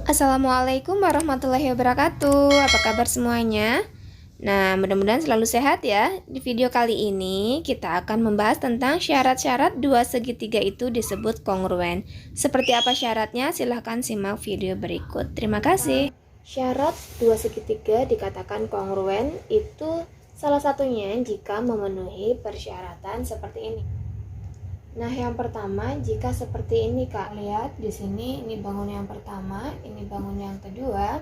Assalamualaikum warahmatullahi wabarakatuh. Apa kabar semuanya? Nah, mudah-mudahan selalu sehat ya. Di video kali ini kita akan membahas tentang syarat-syarat dua segitiga itu disebut kongruen. Seperti apa syaratnya? Silahkan simak video berikut. Terima kasih. Syarat dua segitiga dikatakan kongruen itu salah satunya jika memenuhi persyaratan seperti ini. Nah, yang pertama jika seperti ini Kak, lihat di sini ini bangun yang pertama, ini bangun yang kedua.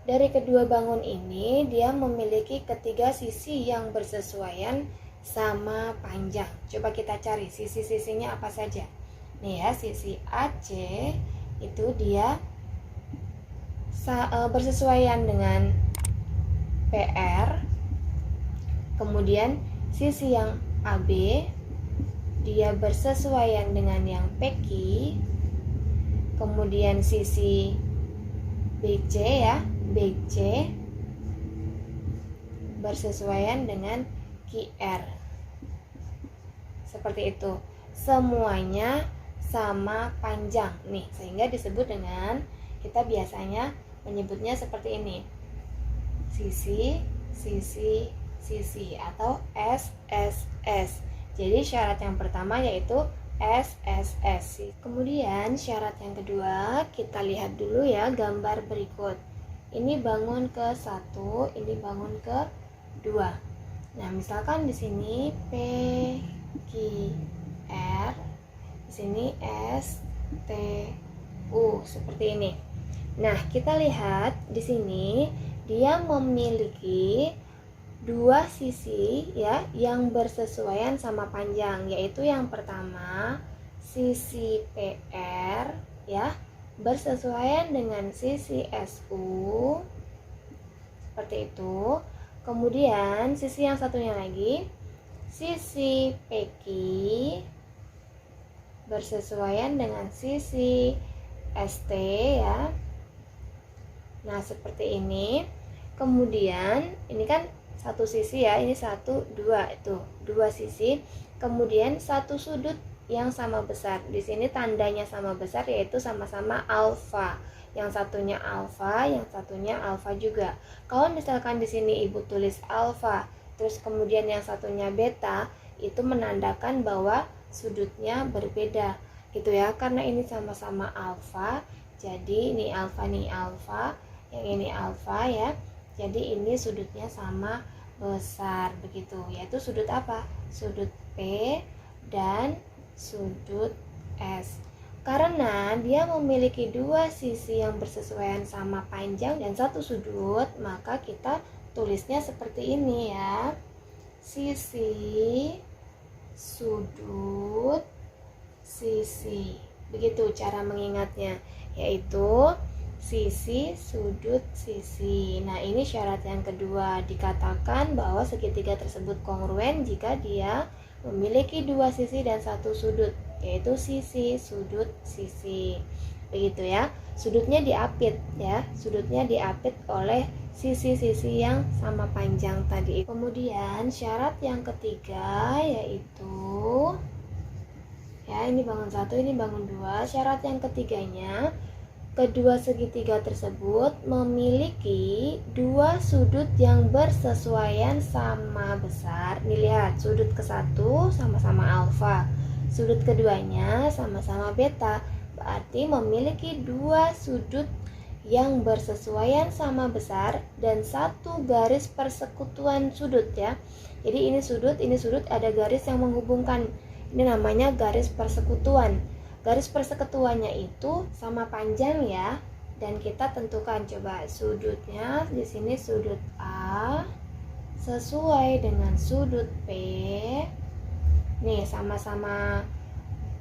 Dari kedua bangun ini dia memiliki ketiga sisi yang bersesuaian sama panjang. Coba kita cari sisi-sisinya apa saja. Nih ya, sisi AC itu dia bersesuaian dengan PR. Kemudian sisi yang AB dia bersesuaian dengan yang PQ. Kemudian sisi BC ya, BC bersesuaian dengan QR. Seperti itu. Semuanya sama panjang nih, sehingga disebut dengan, kita biasanya menyebutnya seperti ini. Sisi, sisi, sisi atau SSS. Jadi syarat yang pertama yaitu SSS. Kemudian syarat yang kedua, kita lihat dulu ya gambar berikut. Ini bangun ke 1, ini bangun ke 2. Nah, misalkan di sini P, Q, R, di sini S, T, U seperti ini. Nah, kita lihat di sini dia memiliki dua sisi ya yang bersesuaian sama panjang, yaitu yang pertama sisi PR ya bersesuaian dengan sisi SU seperti itu. Kemudian sisi yang satunya lagi sisi PQ bersesuaian dengan sisi ST ya. Nah, seperti ini. Kemudian ini kan satu sisi ya, ini 1, 2 itu dua sisi. Kemudian satu sudut yang sama besar. Di sini tandanya sama besar yaitu sama-sama alfa. Yang satunya alfa, yang satunya alfa juga. Kalau misalkan di sini Ibu tulis alfa, terus kemudian yang satunya beta, itu menandakan bahwa sudutnya berbeda gitu ya. Karena ini sama-sama alfa, jadi ini alfa, yang ini alfa ya. Jadi ini sudutnya sama besar begitu, yaitu sudut apa? Sudut P dan sudut S. Karena dia memiliki dua sisi yang bersesuaian sama panjang dan satu sudut, maka kita tulisnya seperti ini ya. Sisi, sudut, sisi. Begitu cara mengingatnya, yaitu sisi, sudut, sisi. Nah, ini syarat yang kedua. Dikatakan bahwa segitiga tersebut kongruen jika dia memiliki dua sisi dan satu sudut, yaitu sisi, sudut, sisi. Begitu ya. Sudutnya diapit ya. Sudutnya diapit oleh sisi-sisi yang sama panjang tadi. Kemudian syarat yang ketiga yaitu ya, ini bangun 1, ini bangun 2. Syarat yang ketiganya, kedua segitiga tersebut memiliki dua sudut yang bersesuaian sama besar. Nih lihat, sudut ke-1 sama-sama alfa, sudut keduanya sama-sama beta. Berarti memiliki dua sudut yang bersesuaian sama besar dan satu garis persekutuan sudut ya. Jadi ini sudut, ada garis yang menghubungkan. Ini namanya garis persekutuan. Garis persekutuannya itu sama panjang ya, dan kita tentukan coba sudutnya. Di sini sudut A sesuai dengan sudut P. Nih sama-sama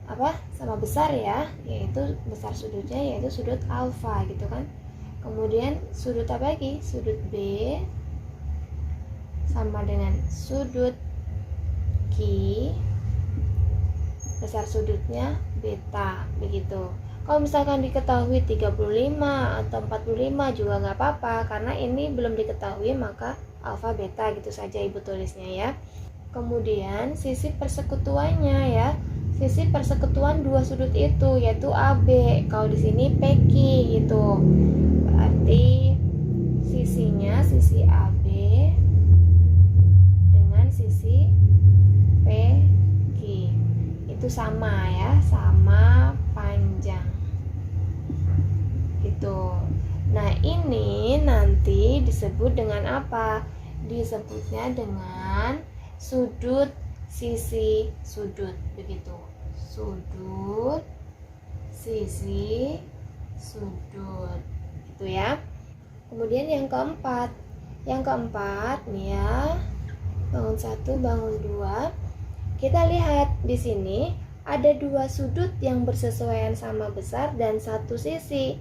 apa? Sama besar ya, yaitu besar sudutnya yaitu sudut alfa gitu kan. Kemudian sudut apa lagi? Sudut B sama dengan sudut Q. Besar sudutnya beta begitu. Kalau misalkan diketahui 35 atau 45 juga nggak apa-apa, karena ini belum diketahui, maka alfa beta gitu saja Ibu tulisnya ya. Kemudian sisi persekutuannya ya, sisi persekutuan dua sudut itu, yaitu AB. Kalau di sini PQ itu. Berarti sisinya sisi AB dengan sisi PQ itu sama ya, sama panjang. Gitu. Nah, ini nanti disebut dengan apa? Disebutnya dengan sudut sisi sudut, begitu. Sudut sisi sudut. Itu ya. Kemudian yang keempat. Yang keempat nih ya. Bangun 1, bangun 2. Kita lihat di sini ada dua sudut yang bersesuaian sama besar dan satu sisi.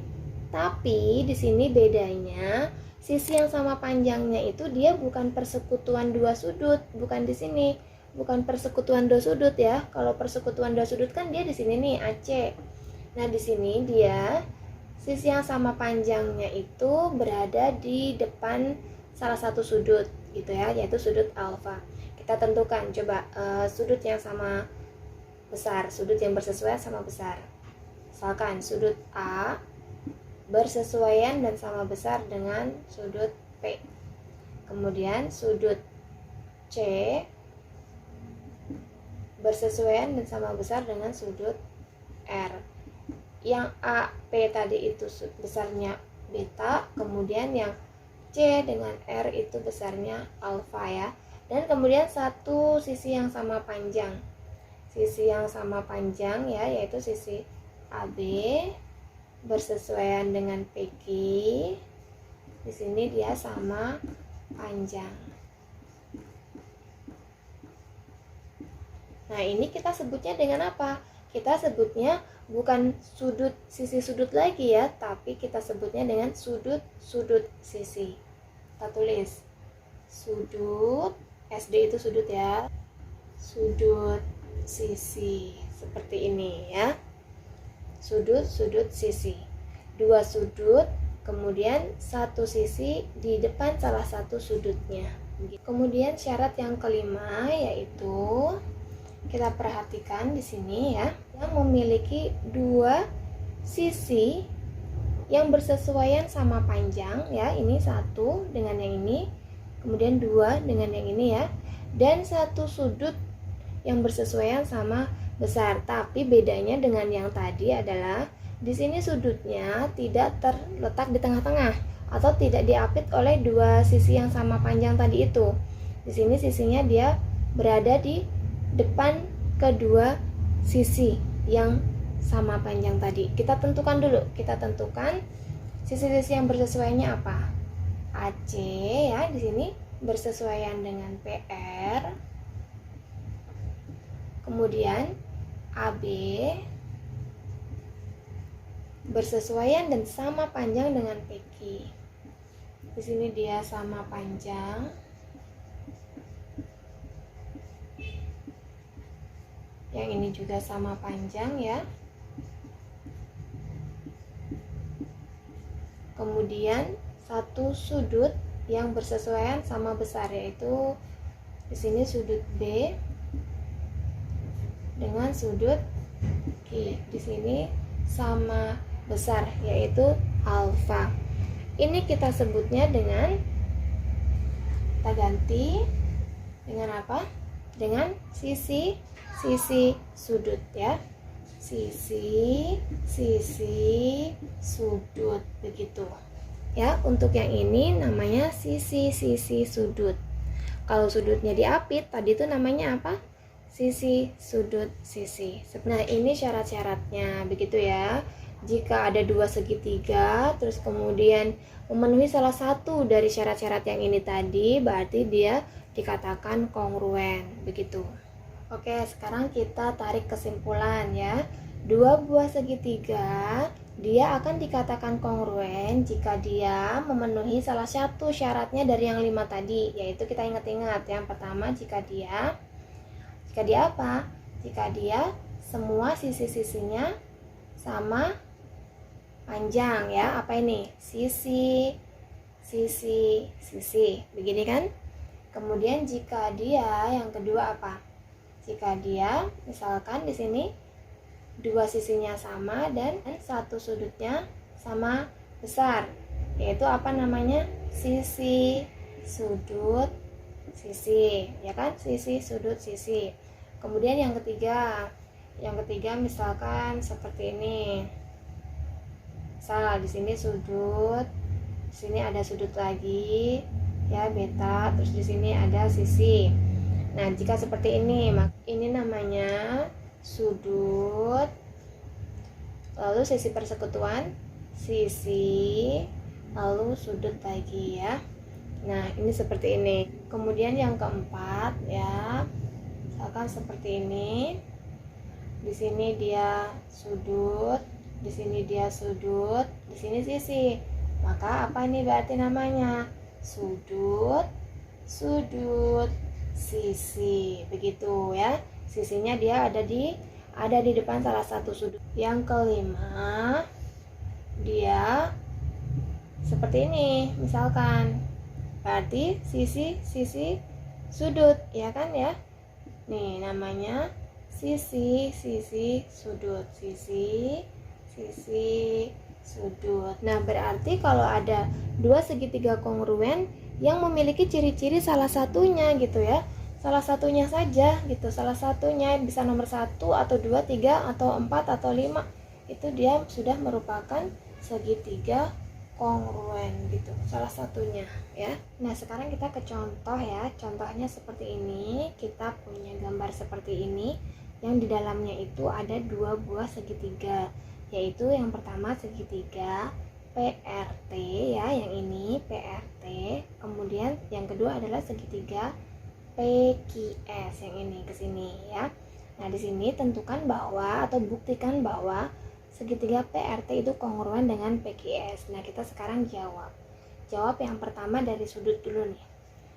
Tapi di sini bedanya, sisi yang sama panjangnya itu dia bukan persekutuan dua sudut, bukan di sini. Bukan persekutuan dua sudut ya. Kalau persekutuan dua sudut kan dia di sini nih, AC. Nah, di sini dia sisi yang sama panjangnya itu berada di depan salah satu sudut gitu ya, yaitu sudut alfa. Kita tentukan coba sudut yang sama besar, sudut yang bersesuaian sama besar. Misalkan sudut A bersesuaian dan sama besar dengan sudut P. Kemudian sudut C bersesuaian dan sama besar dengan sudut R. Yang AP tadi itu besarnya beta, kemudian yang C dengan R itu besarnya alfa ya. Dan kemudian satu sisi yang sama panjang. Sisi yang sama panjang ya, yaitu sisi AB bersesuaian dengan PQ. Di sini dia sama panjang. Nah, ini kita sebutnya dengan apa? Kita sebutnya bukan sudut sisi sudut lagi ya, tapi kita sebutnya dengan sudut sisi. Kita tulis sudut, SD itu sudut ya, sudut sisi seperti ini ya. Sudut sisi, dua sudut, kemudian satu sisi di depan salah satu sudutnya. Kemudian syarat yang kelima yaitu kita perhatikan di sini ya, yang memiliki dua sisi yang bersesuaian sama panjang ya, ini satu dengan yang ini, kemudian dua dengan yang ini ya, dan satu sudut yang bersesuaian sama besar. Tapi bedanya dengan yang tadi adalah di sini sudutnya tidak terletak di tengah-tengah atau tidak diapit oleh dua sisi yang sama panjang tadi itu. Di sini sisinya dia berada di depan kedua sisi yang sama panjang tadi. Kita tentukan dulu, kita tentukan sisi-sisi yang bersesuaiannya apa. AC ya, di sini bersesuaian dengan PR. Kemudian AB bersesuaian dan sama panjang dengan PQ. Di sini dia sama panjang. Yang ini juga sama panjang ya. Kemudian satu sudut yang bersesuaian sama besar, yaitu di sini sudut B dengan sudut Q. Di sini sama besar, yaitu alfa. Ini kita sebutnya dengan, kita ganti dengan apa? Dengan sisi sudut ya. Sisi sudut, begitu ya. Untuk yang ini namanya sisi sudut. Kalau sudutnya diapit tadi itu namanya apa? Sisi sudut sisi. Nah, ini syarat-syaratnya begitu ya. Jika ada dua segitiga terus kemudian memenuhi salah satu dari syarat-syarat yang ini tadi, berarti dia dikatakan kongruen, begitu. Oke, sekarang kita tarik kesimpulan ya. Dua buah segitiga dia akan dikatakan kongruen jika dia memenuhi salah satu syaratnya dari yang 5 tadi, yaitu kita ingat-ingat. Yang pertama, jika dia apa? Jika dia semua sisi-sisinya sama panjang ya. Apa ini? Sisi. Begini kan? Kemudian jika dia, yang kedua apa? Jika dia misalkan di sini dua sisinya sama dan satu sudutnya sama besar, yaitu apa namanya? Sisi, sudut, sisi, ya kan? Sisi, sudut, sisi. Kemudian yang ketiga misalkan seperti ini. Misal di sini sudut, di sini ada sudut lagi, ya beta, terus di sini ada sisi. Nah, jika seperti ini namanya sudut, lalu sisi persekutuan, sisi, lalu sudut lagi ya. Nah, ini seperti ini. Kemudian yang keempat ya, misalkan seperti ini. Di sini dia sudut, di sini dia sudut, di sini sisi. Maka apa ini berarti namanya? Sudut, sudut, sisi. Begitu ya. Sisinya dia ada di depan salah satu sudut. Yang kelima, dia seperti ini, misalkan. Berarti sisi, sisi, sudut, ya kan ya? Nih namanya sisi, sisi, sudut, sisi, sisi, sudut. Nah, berarti kalau ada dua segitiga kongruen yang memiliki ciri-ciri salah satunya gitu ya, salah satunya saja gitu, salah satunya bisa nomor 1 atau 2, 3 atau 4 atau 5, itu dia sudah merupakan segitiga kongruen gitu, salah satunya ya. Nah, sekarang kita ke contoh ya. Contohnya seperti ini. Kita punya gambar seperti ini yang di dalamnya itu ada dua buah segitiga, yaitu yang pertama segitiga PRT ya, yang ini PRT. Kemudian yang kedua adalah segitiga PQS, yang ini ke sini ya. Nah, di sini tentukan bahwa atau buktikan bahwa segitiga PRT itu kongruen dengan PQS. Nah, kita sekarang jawab yang pertama dari sudut dulu nih.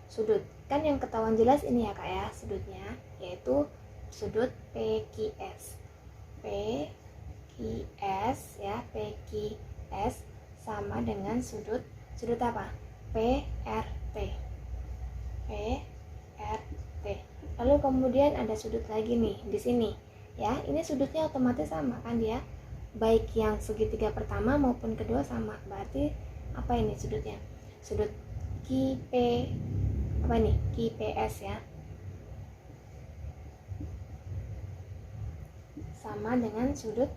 Sudut kan yang ketahuan jelas ini ya Kak ya, sudutnya yaitu sudut PQS. PQS ya, PQS sama dengan sudut apa? PRT. PRT. Lalu kemudian ada sudut lagi nih di sini. Ya, ini sudutnya otomatis sama kan dia? Baik yang segitiga pertama maupun kedua sama. Berarti apa ini sudutnya? Sudut QPS ya. Sama dengan sudut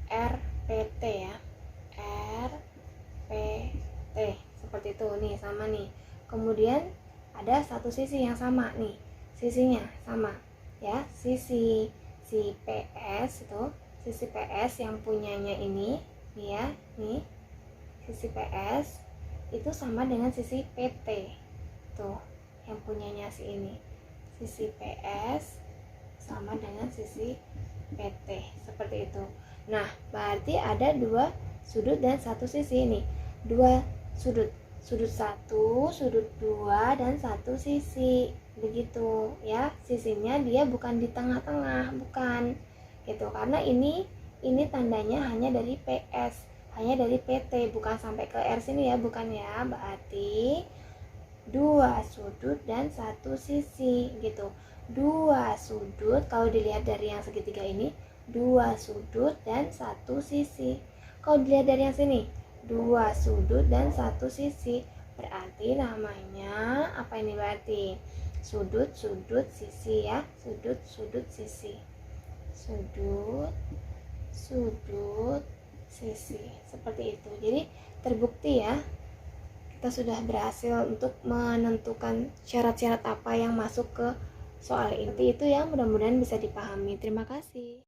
RPT ya. RPT. Seperti itu nih, sama nih. Kemudian ada satu sisi yang sama nih. Sisinya sama ya. Sisi PS itu, sisi PS yang punyanya ini nih ya, nih. Sisi PS itu sama dengan sisi PT. Tuh, yang punyanya si ini. Sisi PS sama dengan sisi PT, seperti itu. Nah, berarti ada dua sudut dan satu sisi ini. Dua sudut. Sudut 1, sudut 2 dan satu sisi. Begitu ya. Sisinya dia bukan di tengah-tengah, bukan. Gitu. Karena ini tandanya hanya dari PS, hanya dari PT, bukan sampai ke R sini ya, bukan ya. Berarti dua sudut dan satu sisi gitu. Dua sudut, kalau dilihat dari yang segitiga ini, dua sudut dan satu sisi. Kalau dilihat dari yang sini, dua sudut dan satu sisi. Berarti namanya apa ini berarti? Sudut, sudut, sisi ya. Sudut, sudut, sisi. Sudut, sudut, sisi. Seperti itu. Jadi terbukti ya, kita sudah berhasil untuk menentukan syarat-syarat apa yang masuk ke soal inti itu ya. Mudah-mudahan bisa dipahami. Terima kasih.